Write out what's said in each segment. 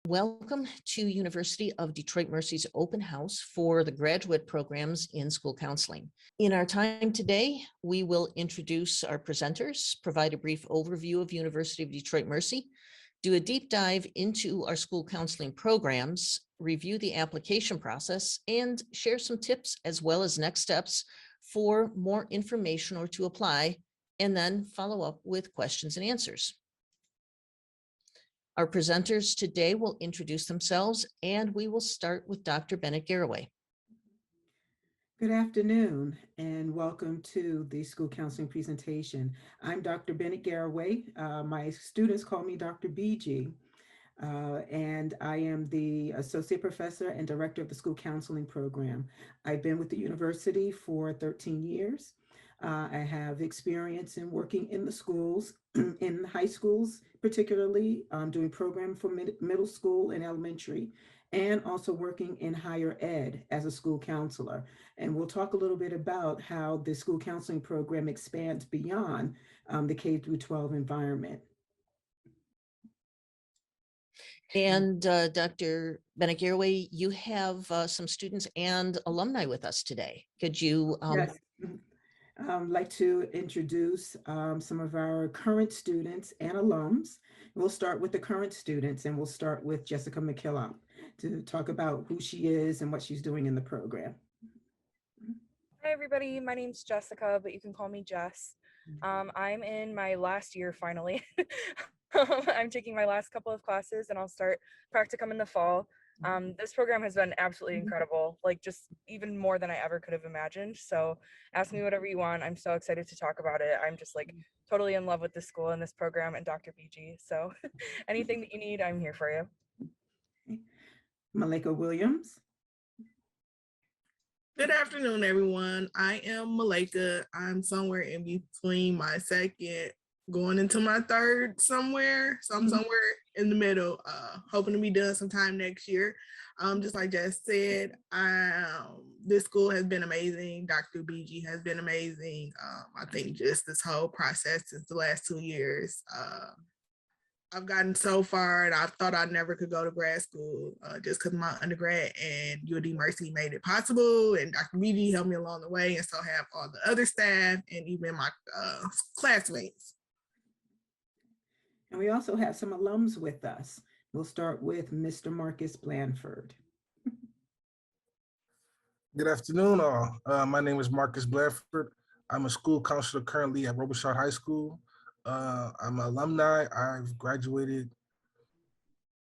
Welcome to University of Detroit Mercy's open house for the graduate programs in school counseling. In our time today, we will introduce our presenters, provide a brief overview of University of Detroit Mercy, do a deep dive into our school counseling programs, review the application process, and share some tips as well as next steps for more information or to apply, and then follow up with questions and answers. Our presenters today will introduce themselves, and we will start with Dr. Bennett Garraway. Good afternoon and welcome to the school counseling presentation. I'm Dr. Bennett Garraway. My students call me Dr. BG, and I am the Associate Professor and Director of the School Counseling Program. I've been with the university for 13 years. I have experience in working in the schools, in high schools, particularly doing program for middle school and elementary, and also working in higher ed as a school counselor. And we'll talk a little bit about how the school counseling program expands beyond the K through 12 environment. And Dr. Bennett Garraway, you have some students and alumni with us today. Could you? Yes. Like to introduce some of our current students and alums. We'll start with the current students, and we'll start with Jessica McKillop to talk about who she is and what she's doing in the program. Hi everybody, my name's Jessica, but you can call me Jess. I'm in my last year finally. I'm taking my last couple of classes and I'll start practicum in the fall. This program has been absolutely incredible, like just even more than I ever could have imagined. So ask me whatever you want. I'm so excited to talk about it. I'm just like totally in love with this school and this program and Dr. BG. So anything that you need, I'm here for you. Malika Williams. Good afternoon, everyone. I am Malika. I'm somewhere in between my second, going into my third somewhere. So I'm somewhere in the middle, hoping to be done sometime next year. Just like Jess said, this school has been amazing. Dr. BG has been amazing. I think just this whole process since the last 2 years, I've gotten so far, and I thought I never could go to grad school just because my undergrad and UD Mercy made it possible, and Dr. BG helped me along the way, and so have all the other staff and even my classmates. And we also have some alums with us. We'll start with Mr. Marcus Blanford. Good afternoon, all. My name is Marcus Blanford. I'm a school counselor currently at Robichaud High School. I'm an alumni. I've graduated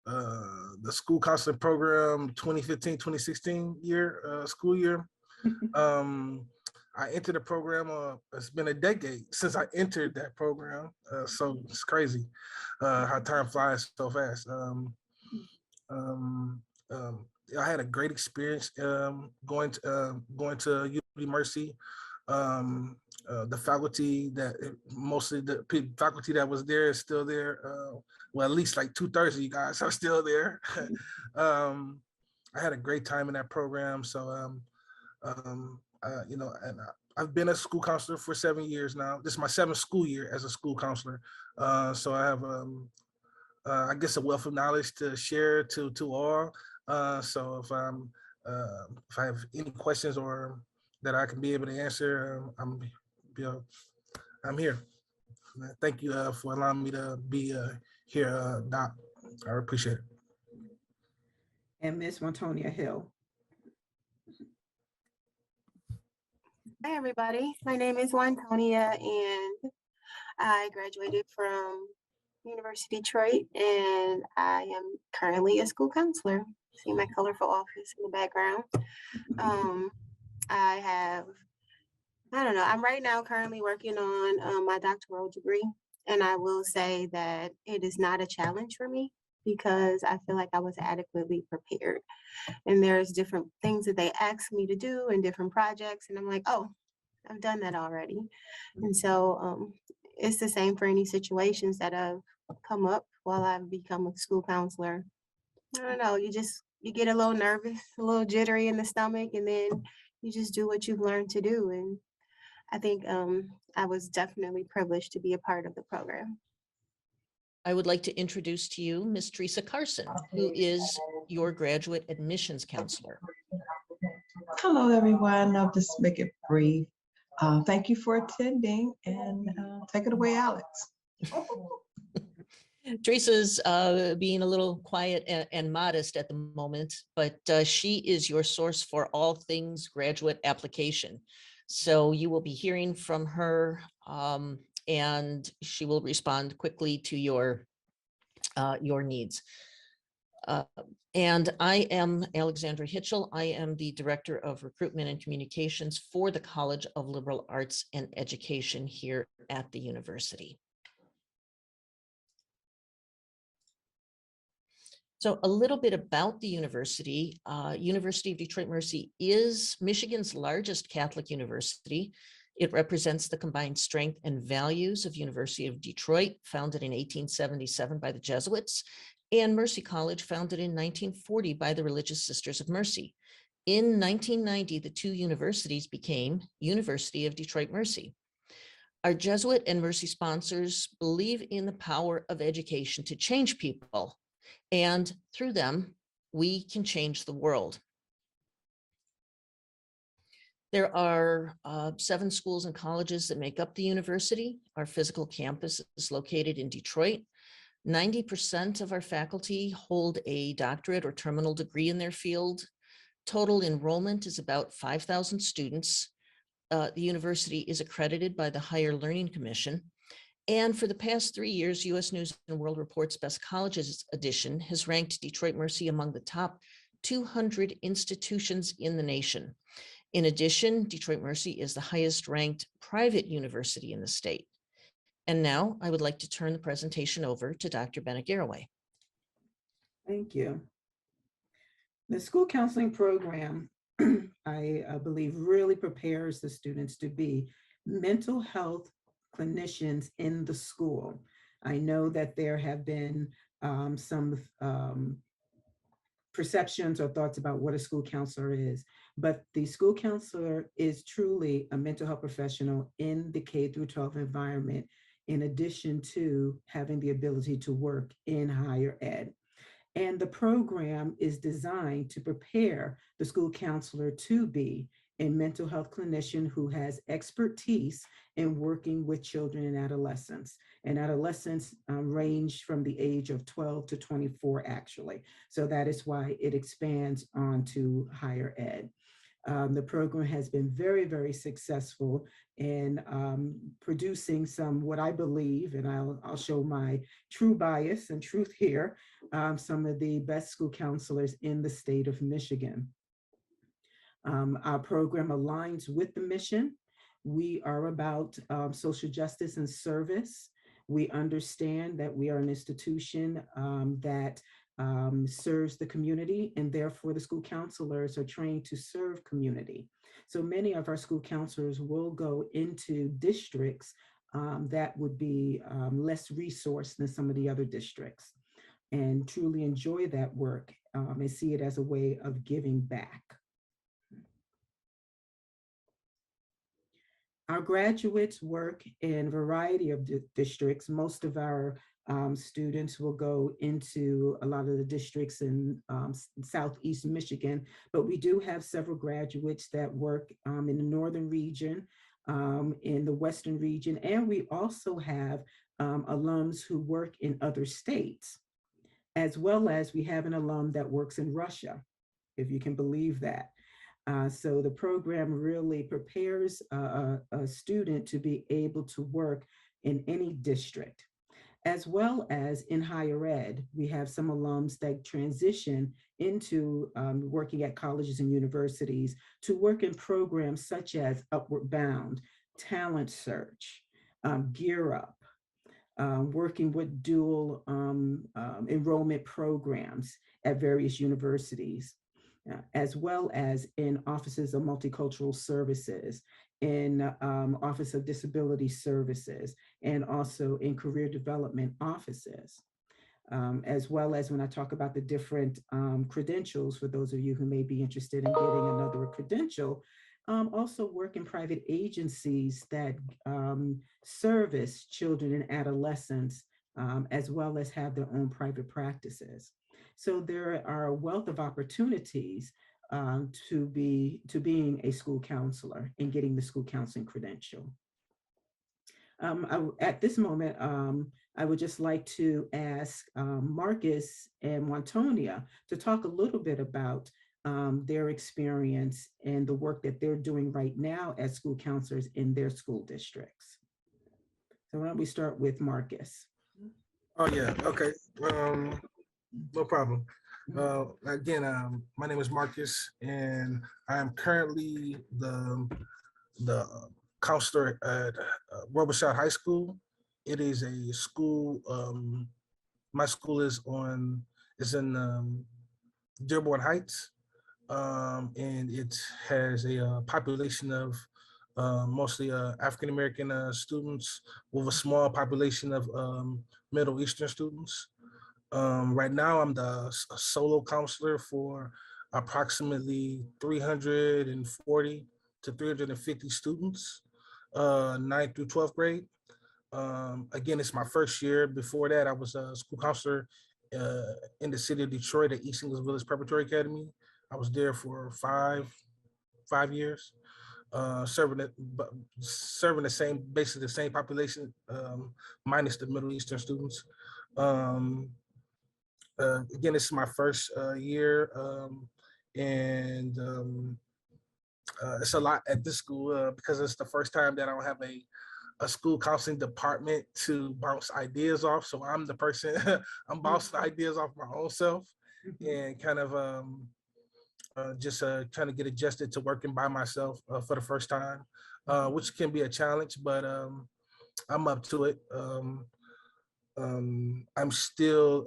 the school counseling program 2015-2016 school year. I entered the program, it's been a decade since I entered that program. So it's crazy how time flies so fast. I had a great experience going to UD Mercy. The faculty mostly the faculty that was there is still there. Well, at least like 2/3 of you guys are still there. I had a great time in that program. So, and I've been a school counselor for 7 years now. This is my 7th school year as a school counselor. So I have, I guess, a wealth of knowledge to share to all. So if I have any questions or that I can be able to answer, I'm here. Thank you for allowing me to be here, Doc. I appreciate it. And Miss Wantonia Hill. Hi, everybody. My name is Wantonia, and I graduated from University of Detroit, and I am currently a school counselor. See my colorful office in the background. I'm right now currently working on my doctoral degree, and I will say that it is not a challenge for me because I feel like I was adequately prepared. And there's different things that they ask me to do and different projects, and I'm like, oh, I've done that already. And so it's the same for any situations that have come up while I've become a school counselor. I don't know, you get a little nervous, a little jittery in the stomach, and then you just do what you've learned to do. And I think I was definitely privileged to be a part of the program. I would like to introduce to you Ms. Teresa Carson, who is your graduate admissions counselor. Hello, everyone. I'll just make it brief. Thank you for attending and take it away, Alex. Teresa's being a little quiet and modest at the moment, but she is your source for all things graduate application. So you will be hearing from her and she will respond quickly to your needs. And I am Alexandra Hitchell. I am the Director of Recruitment and Communications for the College of Liberal Arts and Education here at the university. So a little bit about the university. University of Detroit Mercy is Michigan's largest Catholic university. It represents the combined strength and values of University of Detroit, founded in 1877 by the Jesuits, and Mercy College, founded in 1940 by the Religious Sisters of Mercy. In 1990, the two universities became University of Detroit Mercy. Our Jesuit and Mercy sponsors believe in the power of education to change people, and through them, we can change the world. There are 7 schools and colleges that make up the university. Our physical campus is located in Detroit. 90% of our faculty hold a doctorate or terminal degree in their field. Total enrollment is about 5,000 students. The university is accredited by the Higher Learning Commission. And for the past 3 years, U.S. News and World Report's Best Colleges edition has ranked Detroit Mercy among the top 200 institutions in the nation. In addition, Detroit Mercy is the highest ranked private university in the state. And now I would like to turn the presentation over to Dr. Bennett Garraway. Thank you. The school counseling program, I believe, really prepares the students to be mental health clinicians in the school. I know that there have been some perceptions or thoughts about what a school counselor is, but the school counselor is truly a mental health professional in the K through 12 environment, in addition to having the ability to work in higher ed. And the program is designed to prepare the school counselor to be a mental health clinician who has expertise in working with children and adolescents. And adolescents range from the age of 12 to 24, actually. So that is why it expands onto higher ed. The program has been very, very successful in producing some, what I believe, and I'll show my true bias and truth here, some of the best school counselors in the state of Michigan. Our program aligns with the mission. We are about social justice and service. We understand that we are an institution that serves the community, and therefore the school counselors are trained to serve community. So many of our school counselors will go into districts that would be less resourced than some of the other districts, and truly enjoy that work and see it as a way of giving back. Our graduates work in a variety of districts. Most of our students will go into a lot of the districts in Southeast Michigan, but we do have several graduates that work in the northern region, in the western region, and we also have alums who work in other states, as well as we have an alum that works in Russia, if you can believe that. So the program really prepares a student to be able to work in any district. As well as in higher ed, we have some alums that transition into working at colleges and universities to work in programs such as Upward Bound, Talent Search, Gear Up, working with dual enrollment programs at various universities, as well as in offices of multicultural services, in Office of Disability Services, and also in career development offices. As well as when I talk about the different credentials, for those of you who may be interested in getting another credential, also work in private agencies that service children and adolescents as well as have their own private practices. So there are a wealth of opportunities to being a school counselor and getting the school counseling credential. At this moment, I would just like to ask Marcus and Wantonia to talk a little bit about their experience and the work that they're doing right now as school counselors in their school districts. So why don't we start with Marcus? Oh yeah, okay. No problem. Again, my name is Marcus, and I am currently the counselor at Robichaud High School. It is a school. My school is in Dearborn Heights, and it has a population of mostly African American students with a small population of Middle Eastern students. Right now, I'm the solo counselor for approximately 340 to 350 students, 9th through 12th grade. Again, it's my first year. Before that, I was a school counselor in the city of Detroit at East Ingles Village Preparatory Academy. I was there for five years, serving the same, basically the same population, minus the Middle Eastern students. Again, this is my first year, and it's a lot at this school because it's the first time that I don't have a school counseling department to bounce ideas off. So I'm the person, I'm bouncing ideas off my own self and kind of just trying to get adjusted to working by myself for the first time, which can be a challenge, but I'm up to it. I'm still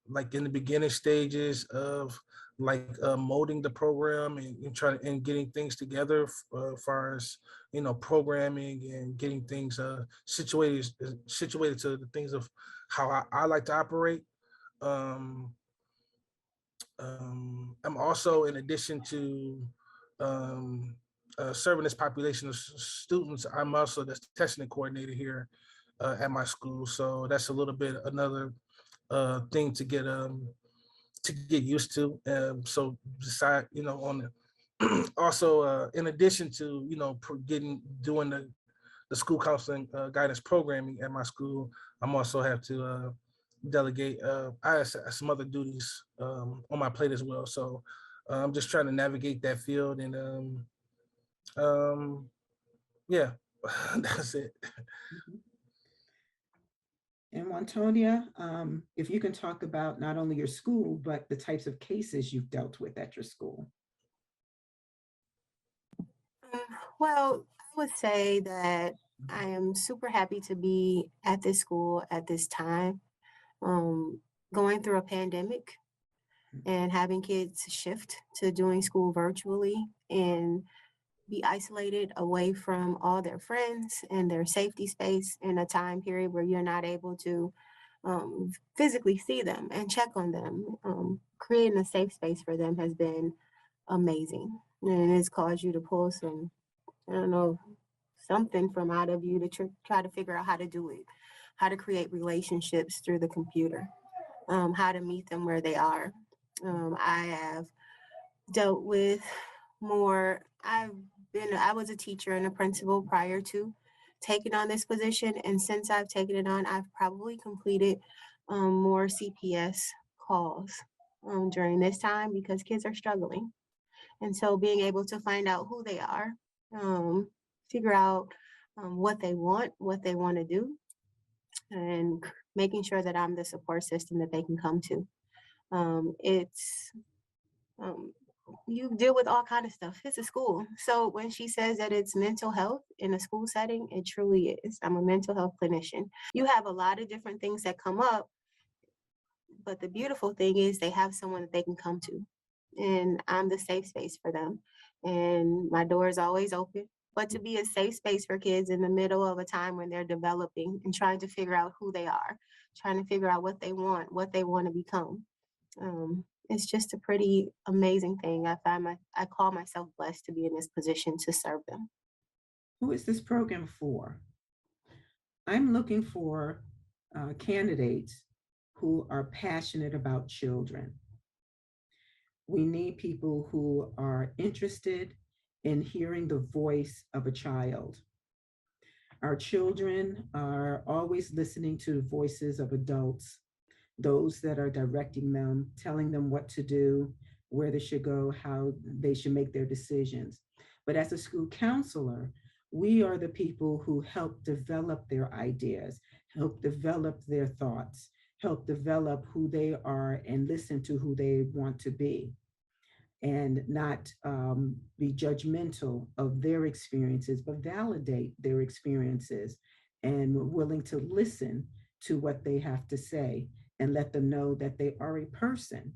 like in the beginning stages of like molding the program and trying and getting things together as far as programming and getting things situated to the things of how I like to operate. Um, I'm also, in addition to serving this population of students, I'm also the testing coordinator here at my school. So that's a little bit another thing to get used to. So beside, on the also in addition to doing the school counseling guidance programming at my school, I'm also have to delegate. I have some other duties on my plate as well. So I'm just trying to navigate that field, and yeah, that's it. And Wantonia, if you can talk about not only your school, but the types of cases you've dealt with at your school. Well, I would say that I am super happy to be at this school at this time, going through a pandemic and having kids shift to doing school virtually and be isolated away from all their friends and their safety space in a time period where you're not able to physically see them and check on them. Creating a safe space for them has been amazing. And it's caused you to pull some, I don't know, something from out of you to try to figure out how to do it, how to create relationships through the computer, how to meet them where they are. I have dealt with more, I was a teacher and a principal prior to taking on this position. And since I've taken it on, I've probably completed more CPS calls during this time because kids are struggling. And so being able to find out who they are, figure out what they want to do, and making sure that I'm the support system that they can come to. You deal with all kind of stuff. It's a school. So when she says that it's mental health in a school setting, it truly is. I'm a mental health clinician. You have a lot of different things that come up, but the beautiful thing is they have someone that they can come to. And I'm the safe space for them. And my door is always open. But to be a safe space for kids in the middle of a time when they're developing and trying to figure out who they are, trying to figure out what they want to become. It's just a pretty amazing thing. I call myself blessed to be in this position to serve them. Who is this program for? I'm looking for candidates who are passionate about children. We need people who are interested in hearing the voice of a child. Our children are always listening to the voices of adults, those that are directing them, telling them what to do, where they should go, how they should make their decisions. But as a school counselor, we are the people who help develop their ideas, help develop their thoughts, help develop who they are and listen to who they want to be, and not be judgmental of their experiences, but validate their experiences, and we're willing to listen to what they have to say and let them know that they are a person.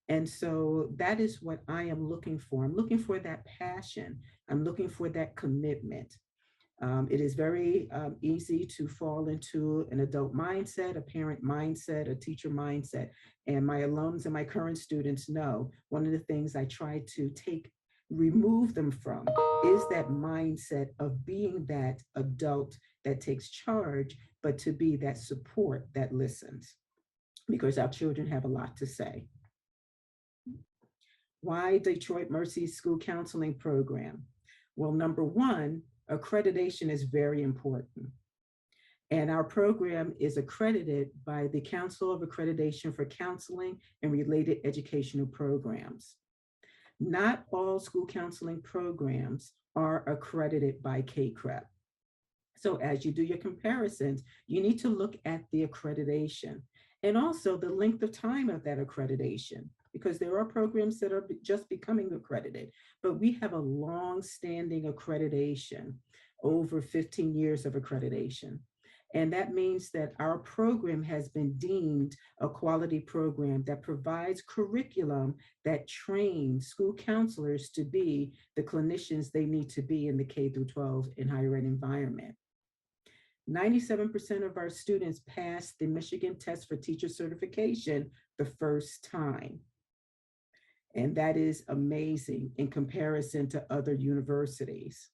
And so that is what I am looking for. I'm looking for that passion. I'm looking for that commitment. It is very easy to fall into an adult mindset, a parent mindset, a teacher mindset. And my alums and my current students know one of the things I try to remove them from is that mindset of being that adult that takes charge, but to be that support that listens, because our children have a lot to say. Why Detroit Mercy School Counseling Program? Well, number one, accreditation is very important. And our program is accredited by the Council of Accreditation for Counseling and Related Educational Programs. Not all school counseling programs are accredited by CACREP. So as you do your comparisons, you need to look at the accreditation and also the length of time of that accreditation, because there are programs that are just becoming accredited, but we have a long-standing accreditation, over 15 years of accreditation. And that means that our program has been deemed a quality program that provides curriculum that trains school counselors to be the clinicians they need to be in the K through 12 and higher ed environment. 97% of our students pass the Michigan test for teacher certification the first time. And that is amazing in comparison to other universities.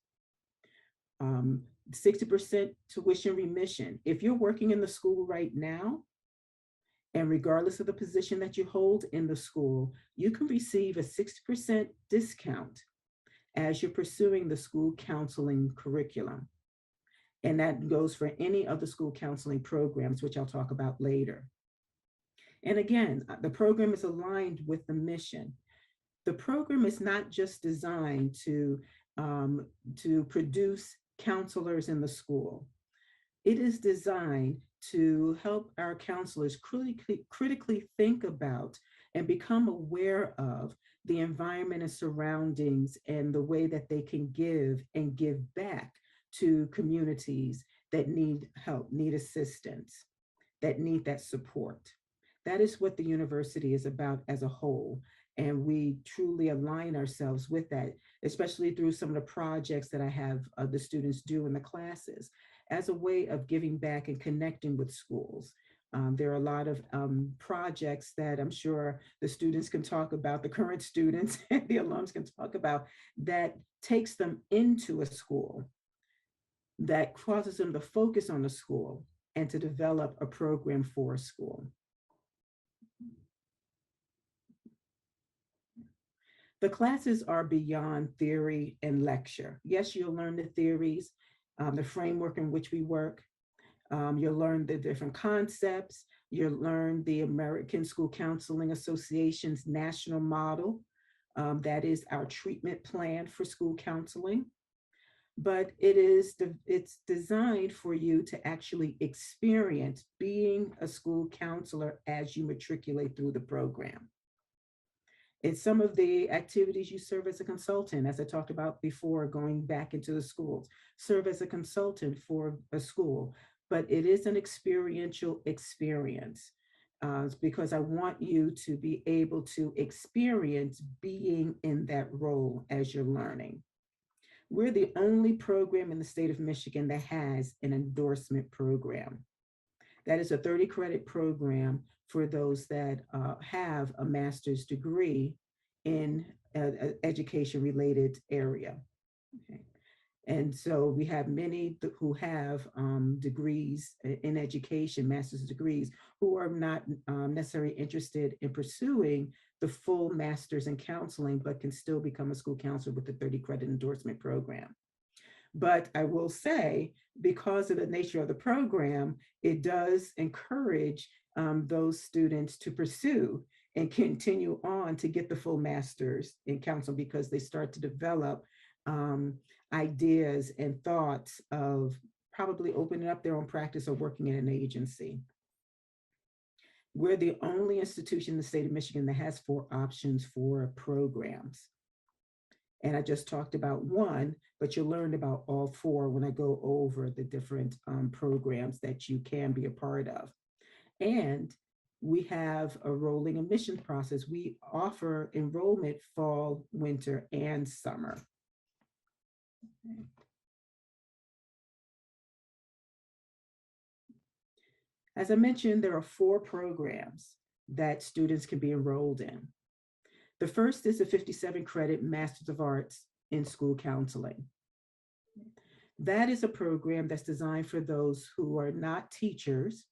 60% tuition remission. If you're working in the school right now, and regardless of the position that you hold in the school, you can receive a 60% discount as you're pursuing the school counseling curriculum. And that goes for any of the school counseling programs, which I'll talk about later. And again, the program is aligned with the mission. The program is not just designed to produce counselors in the school. It is designed to help our counselors critically think about and become aware of the environment and surroundings and the way that they can give and give back to communities that need help, need assistance, that need that support. That is what the university is about as a whole. And we truly align ourselves with that, especially through some of the projects that I have the students do in the classes as a way of giving back and connecting with schools. There are a lot of projects that I'm sure the students can talk about, the current students and the alums can talk about, that takes them into a school, that causes them to focus on the school and to develop a program for a school. The classes are beyond theory and lecture. Yes, you'll learn the theories, the framework in which we work. You'll learn the different concepts. You'll learn the American School Counseling Association's national model. That is our treatment plan for school counseling. But it's designed for you to actually experience being a school counselor as you matriculate through the program. In some of the activities, you serve as a consultant, as I talked about before, going back into the schools, serve as a consultant for a school, but it is an experiential experience because I want you to be able to experience being in that role as you're learning. We're the only program in the state of Michigan that has an endorsement program. That is a 30 credit program for those that have a master's degree in education related area. Okay. And so we have many who have degrees in education, master's degrees, who are not necessarily interested in pursuing the full master's in counseling, but can still become a school counselor with the 30 credit endorsement program. But I will say, because of the nature of the program, it does encourage those students to pursue and continue on to get the full master's in counseling, because they start to develop ideas and thoughts of probably opening up their own practice or working in an agency. We're the only institution in the state of Michigan that has 4 options for programs. And I just talked about one, but you'll learn about all 4 when I go over the different programs that you can be a part of. And we have a rolling admission process. We offer enrollment fall, winter, and summer. Okay. As I mentioned, there are 4 programs that students can be enrolled in. The first is a 57 credit Masters of Arts in School Counseling. That is a program that's designed for those who are not teachers,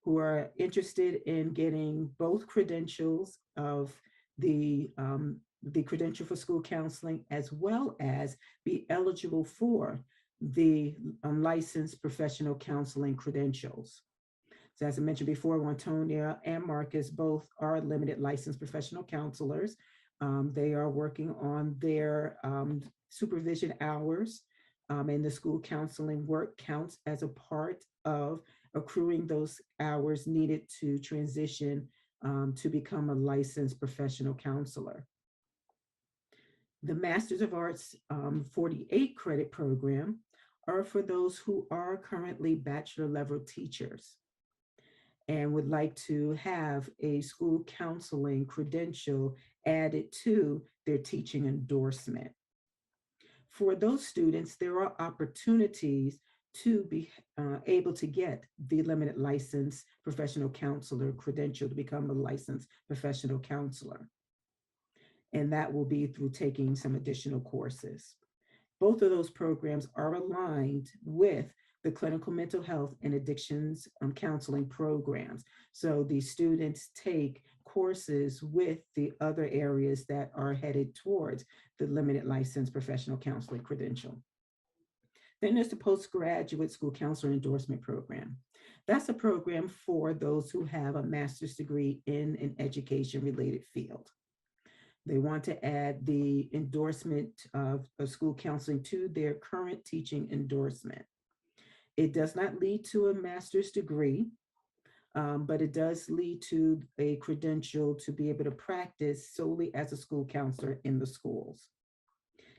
who are interested in getting both credentials of the credential for school counseling, as well as be eligible for the licensed professional counseling credentials. So as I mentioned before, Antonia and Marcus both are limited licensed professional counselors. They are working on their supervision hours, and the school counseling work counts as a part of accruing those hours needed to transition to become a licensed professional counselor. The Masters of Arts 48 credit program are for those who are currently bachelor level teachers and would like to have a school counseling credential added to their teaching endorsement. For those students, there are opportunities to be able to get the limited license professional counselor credential to become a licensed professional counselor. And that will be through taking some additional courses. Both of those programs are aligned with the clinical mental health and addictions counseling programs. So the students take courses with the other areas that are headed towards the limited license professional counseling credential. Then there's the postgraduate school counselor endorsement program. That's a program for those who have a master's degree in an education related field. They want to add the endorsement of school counseling to their current teaching endorsement. It does not lead to a master's degree, but it does lead to a credential to be able to practice solely as a school counselor in the schools.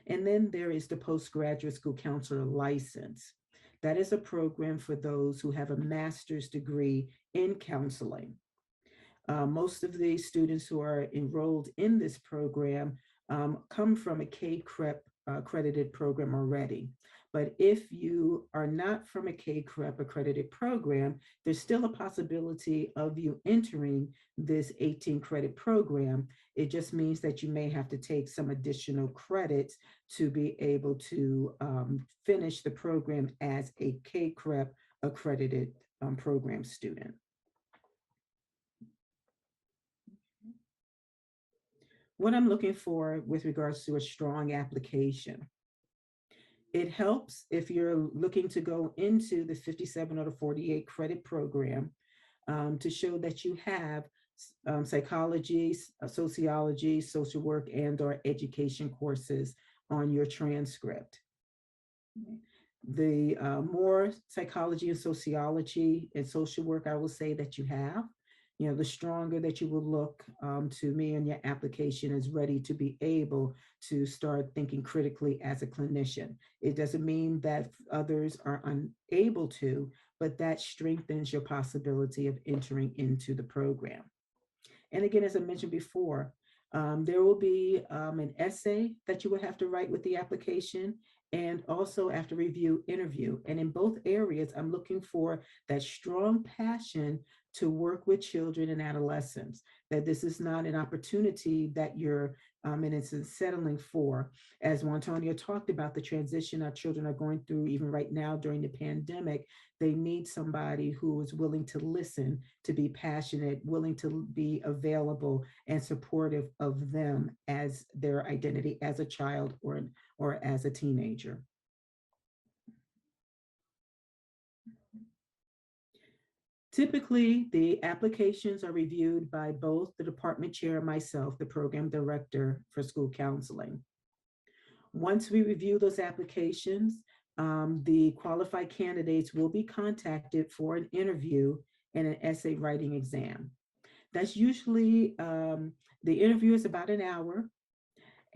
And then there is the postgraduate school counselor license. That is a program for those who have a master's degree in counseling. Most of the students who are enrolled in this program come from a K-CREP accredited program already. But if you are not from a K-CREP accredited program, there's still a possibility of you entering this 18 credit program. It just means that you may have to take some additional credits to be able to finish the program as a K-CREP accredited program student. What I'm looking for with regards to a strong application. It helps if you're looking to go into the 57 or the 48 credit program to show that you have psychology, sociology, social work, and/or education courses on your transcript. The more psychology and sociology and social work I will say that you have, the stronger that you will look to me and your application is ready to be able to start thinking critically as a clinician. It doesn't mean that others are unable to, but that strengthens your possibility of entering into the program. And again, as I mentioned before, there will be an essay that you will have to write with the application and also after review, interview. And in both areas, I'm looking for that strong passion to work with children and adolescents, that this is not an opportunity that you're in instance settling for. As Antonio talked about, the transition our children are going through, even right now during the pandemic, they need somebody who is willing to listen, to be passionate, willing to be available and supportive of them as their identity as a child or as a teenager. Typically, the applications are reviewed by both the department chair and myself, the program director for school counseling. Once we review those applications, the qualified candidates will be contacted for an interview and an essay writing exam. That's usually, the interview is about an hour,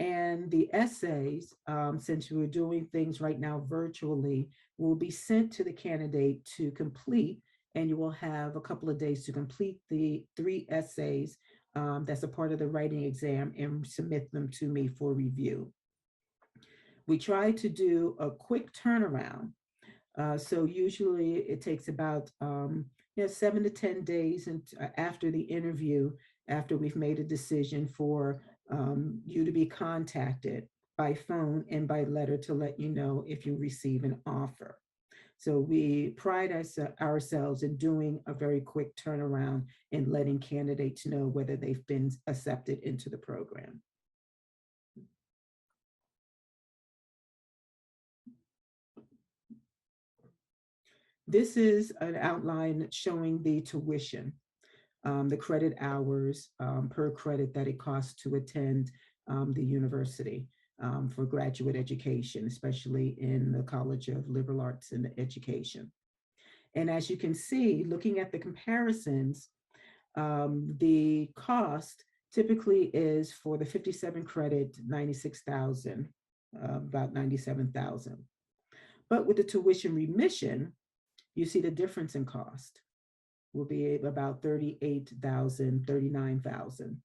and the essays, since we're doing things right now virtually, will be sent to the candidate to complete, and you will have a couple of days to complete the 3 essays that's a part of the writing exam and submit them to me for review. We try to do a quick turnaround. So usually it takes about 7 to 10 days after the interview, after we've made a decision for you to be contacted by phone and by letter to let you know if you receive an offer. So we pride ourselves in doing a very quick turnaround and letting candidates know whether they've been accepted into the program. This is an outline showing the tuition, the credit hours per credit that it costs to attend the university for graduate education, especially in the College of Liberal Arts and Education. And as you can see, looking at the comparisons, the cost typically is for the 57 credit, 96,000, about 97,000. But with the tuition remission, you see the difference in cost will be about 38,000, 39,000.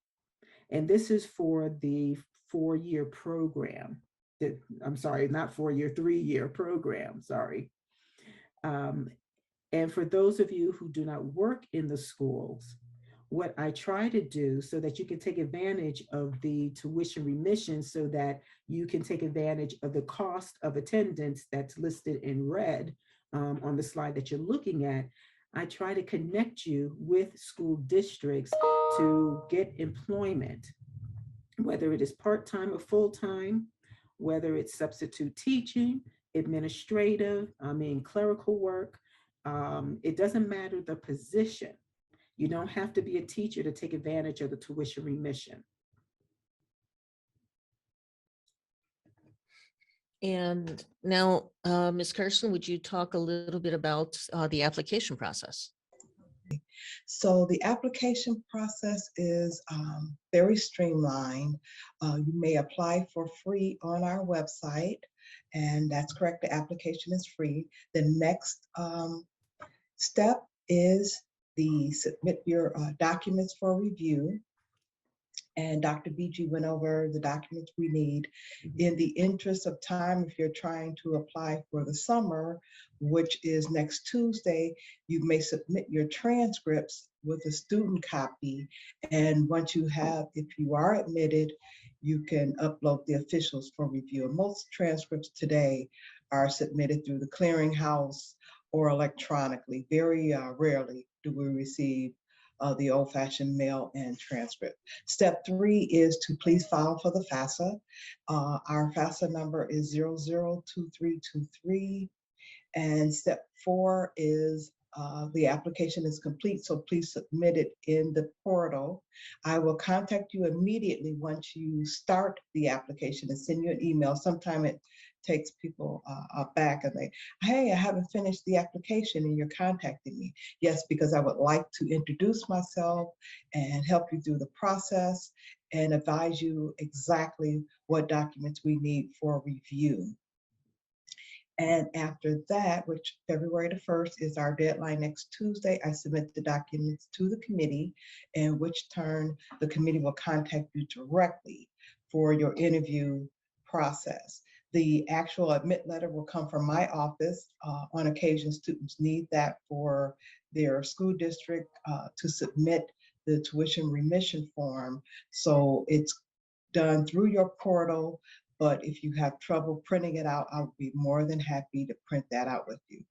And this is for the 4-year program. I'm sorry, not 4-year, 3-year program, sorry. And for those of you who do not work in the schools, what I try to do so that you can take advantage of the tuition remission so that you can take advantage of the cost of attendance that's listed in red on the slide that you're looking at, I try to connect you with school districts to get employment, whether it is part-time or full-time, whether it's substitute teaching, administrative, clerical work. It doesn't matter the position. You don't have to be a teacher to take advantage of the tuition remission. And now, Ms. Carson, would you talk a little bit about the application process? So the application process is very streamlined. You may apply for free on our website, and that's correct, the application is free. The next step is the submit your documents for review. And Dr. BG went over the documents we need. In the interest of time, if you're trying to apply for the summer, which is next Tuesday, you may submit your transcripts with a student copy. And once you have, if you are admitted, you can upload the officials for review. And most transcripts today are submitted through the clearinghouse or electronically. Very rarely do we receive the old-fashioned mail and transcript. Step 3 is to please file for the FAFSA. Our FAFSA number is 002323. And step 4 is the application is complete, so please submit it in the portal. I will contact you immediately once you start the application and send you an email. Sometime it takes people back and they, hey, I haven't finished the application and you're contacting me. Yes, because I would like to introduce myself and help you through the process and advise you exactly what documents we need for review. And after that, which February the 1st is our deadline next Tuesday, I submit the documents to the committee, in which turn the committee will contact you directly for your interview process. The actual admit letter will come from my office. On occasion, students need that for their school district to submit the tuition remission form. So it's done through your portal, but if you have trouble printing it out, I would be more than happy to print that out with you.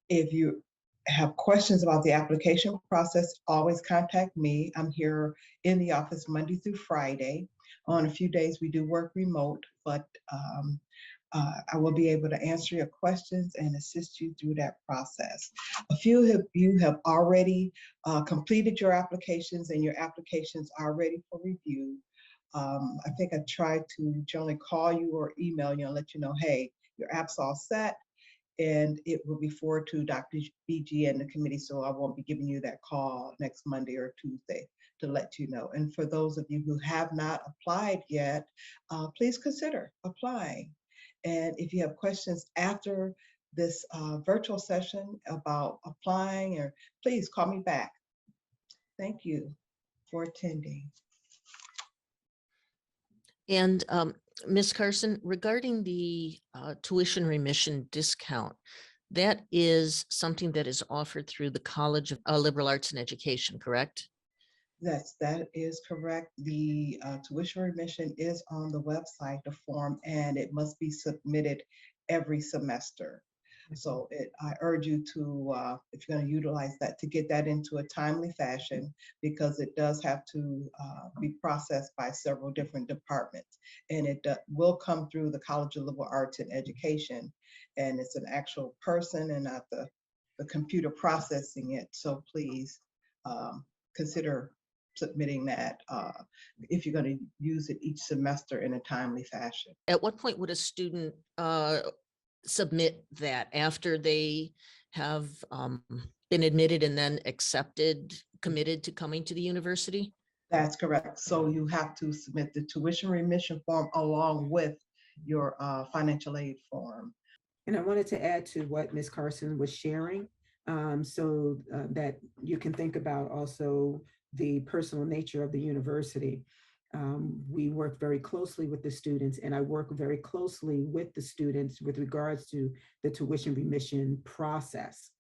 If you have questions about the application process, always contact me. I'm here in the office Monday through Friday. On a few days, we do work remote, but I will be able to answer your questions and assist you through that process. A few of you have already completed your applications, and your applications are ready for review. I think I tried to generally call you or email you and let you know, hey, your app's all set, and it will be forwarded to Dr. BG and the committee, so I won't be giving you that call next Monday or Tuesday to let you know. And for those of you who have not applied yet, please consider applying. And if you have questions after this virtual session about applying, or please call me back. Thank you for attending. And Ms. Carson, regarding the tuition remission discount, that is something that is offered through the College of Liberal Arts and Education, correct? Yes, that is correct. The tuition remission is on the website, the form, and it must be submitted every semester. So I urge you to, if you're going to utilize that, to get that into a timely fashion, because it does have to be processed by several different departments. And it will come through the College of Liberal Arts and Education. And it's an actual person and not the computer processing it. So please consider submitting that if you're going to use it each semester in a timely fashion. At what point would a student submit that? After they have been admitted and then accepted, committed to coming to the university? That's correct. So you have to submit the tuition remission form along with your financial aid form. And I wanted to add to what Ms. Carson was sharing, so that you can think about also the personal nature of the university. We work very closely with the students, and I work very closely with the students with regards to the tuition remission process.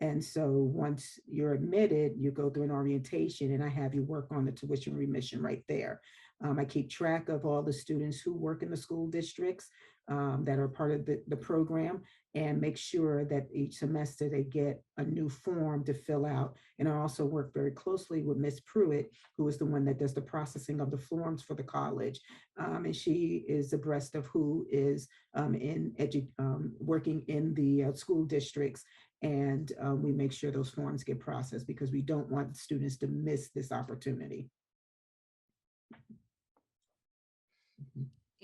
And so once you're admitted, you go through an orientation, and I have you work on the tuition remission right there. I keep track of all the students who work in the school districts that are part of the program, and make sure that each semester they get a new form to fill out. And I also work very closely with Ms. Pruitt, who is the one that does the processing of the forms for the college. And she is abreast of who is working in the school districts. And we make sure those forms get processed, because we don't want students to miss this opportunity.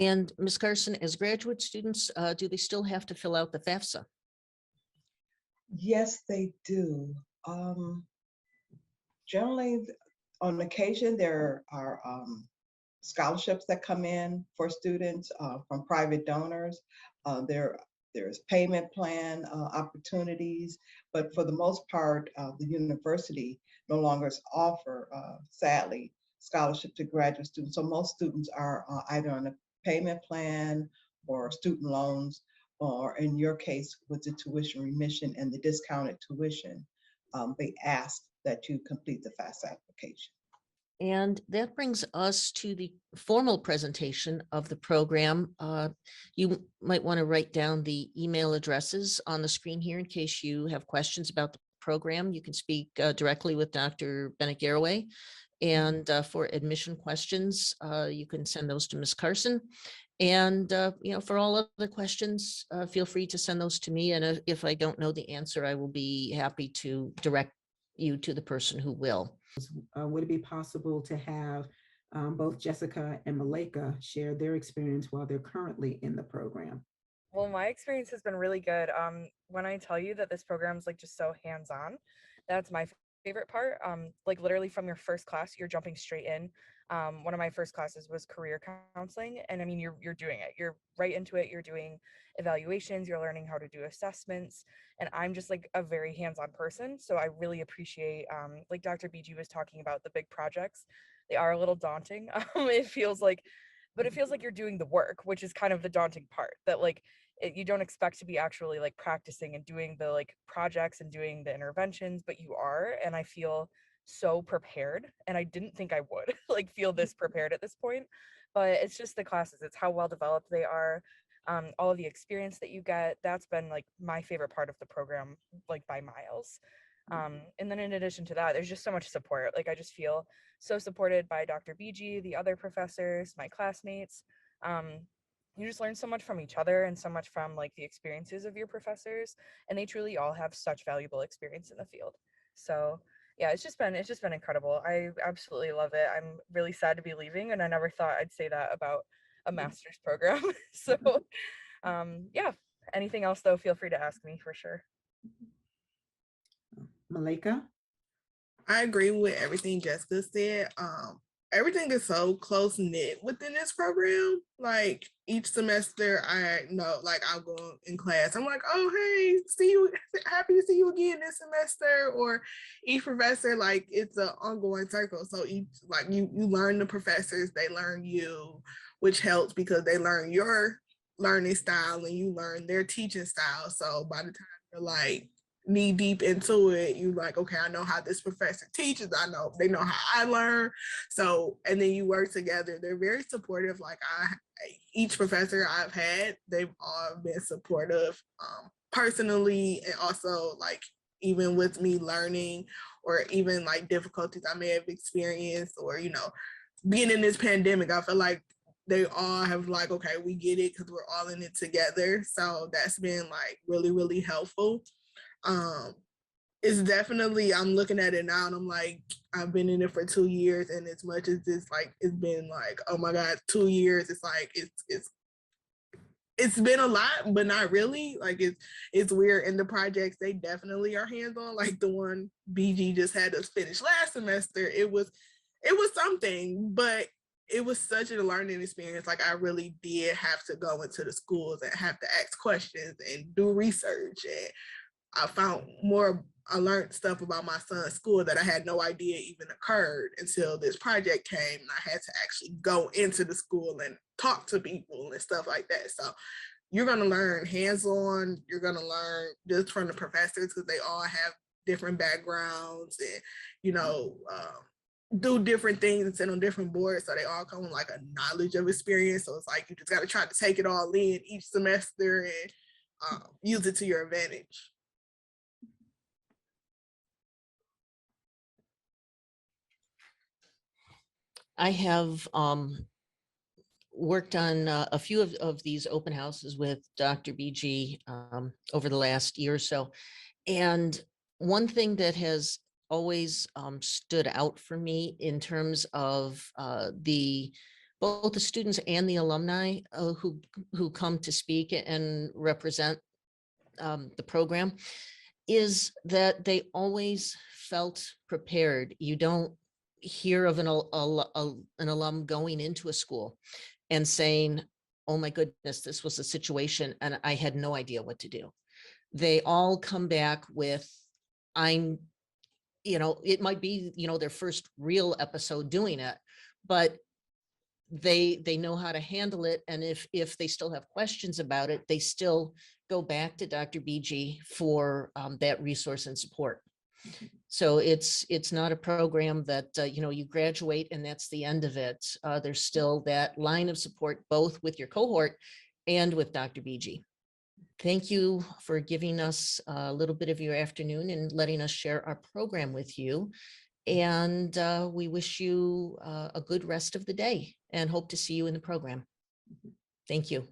And Ms. Carson, as graduate students, do they still have to fill out the FAFSA? Yes, they do. Generally, on occasion, there are scholarships that come in for students from private donors. There's payment plan opportunities, but for the most part, the university no longer offer, sadly, scholarship to graduate students. So most students are either on a payment plan or student loans, or in your case, with the tuition remission and the discounted tuition, they ask that you complete the FAFSA application. And that brings us to the formal presentation of the program. You might want to write down the email addresses on the screen here in case you have questions about the program. You can speak directly with Dr. Bennett Garraway. And for admission questions, you can send those to Ms. Carson. And for all other questions, feel free to send those to me. And if I don't know the answer, I will be happy to direct you to the person who will. Would it be possible to have both Jessica and Malika share their experience while they're currently in the program? Well, my experience has been really good. When I tell you that this program is like just so hands-on, that's my favorite part. Like literally from your first class, you're jumping straight in. One of my first classes was career counseling, and I mean, you're doing it. You're right into it. You're doing evaluations. You're learning how to do assessments, and I'm just like a very hands-on person. So I really appreciate, like Dr. BG was talking about, the big projects. They are a little daunting. It feels like but it feels like you're doing the work, which is kind of the daunting part, that like you don't expect to be actually like practicing and doing the like projects and doing the interventions, but you are. And I feel so prepared, and I didn't think I would like feel this prepared at this point, but it's just the classes, it's how well developed they are. All of the experience that you get, that's been like my favorite part of the program, like by miles. And then in addition to that, there's just so much support. Like I just feel so supported by Dr. BG, the other professors, my classmates. You just learn so much from each other and so much from like the experiences of your professors, and they truly all have such valuable experience in the field. So yeah, it's just been incredible. I absolutely love it. I'm really sad to be leaving, and I never thought I'd say that about a master's program. So yeah, anything else though, feel free to ask me for sure. Malika? I agree with everything Jessica said. Everything is so close knit within this program. Like each semester, I know, like I'll go in class. I'm like, oh hey, see you, happy to see you again this semester. Or each professor, like it's an ongoing cycle. So each, like you learn the professors, they learn you, which helps because they learn your learning style and you learn their teaching style. So by the time you're like knee deep into it, you like, okay, I know how this professor teaches, I know they know how I learn. So, and then you work together. They're very supportive. Like each professor I've had, they've all been supportive, personally, and also like even with me learning, or even like difficulties I may have experienced, or being in this pandemic, I feel like they all have like, okay, we get it because we're all in it together. So that's been like really, really helpful. It's definitely, I'm looking at it now and I'm like, I've been in it for 2 years, and as much as it's been like, oh my God, 2 years, it's like it's been a lot, but not really. Like it's weird. And the projects, they definitely are hands-on. Like the one BG just had us finish last semester. It was something, but it was such a learning experience. Like I really did have to go into the schools and have to ask questions and do research, and I learned stuff about my son's school that I had no idea even occurred until this project came, and I had to actually go into the school and talk to people and stuff like that. So you're going to learn hands-on, you're going to learn just from the professors because they all have different backgrounds and, do different things and sit on different boards. So they all come with like a knowledge of experience. So it's like, you just got to try to take it all in each semester and use it to your advantage. I have worked on a few of these open houses with Dr. BG over the last year or so. And one thing that has always stood out for me in terms of both the students and the alumni who come to speak and represent the program is that they always felt prepared. You don't hear of an alum going into a school and saying, oh my goodness, this was a situation and I had no idea what to do. They all come back with, it might be, their first real episode doing it, but they know how to handle it. And if they still have questions about it, they still go back to Dr. BG for that resource and support. So it's not a program that, you graduate and that's the end of it. There's still that line of support, both with your cohort and with Dr. BG. Thank you for giving us a little bit of your afternoon and letting us share our program with you. And we wish you a good rest of the day and hope to see you in the program. Thank you.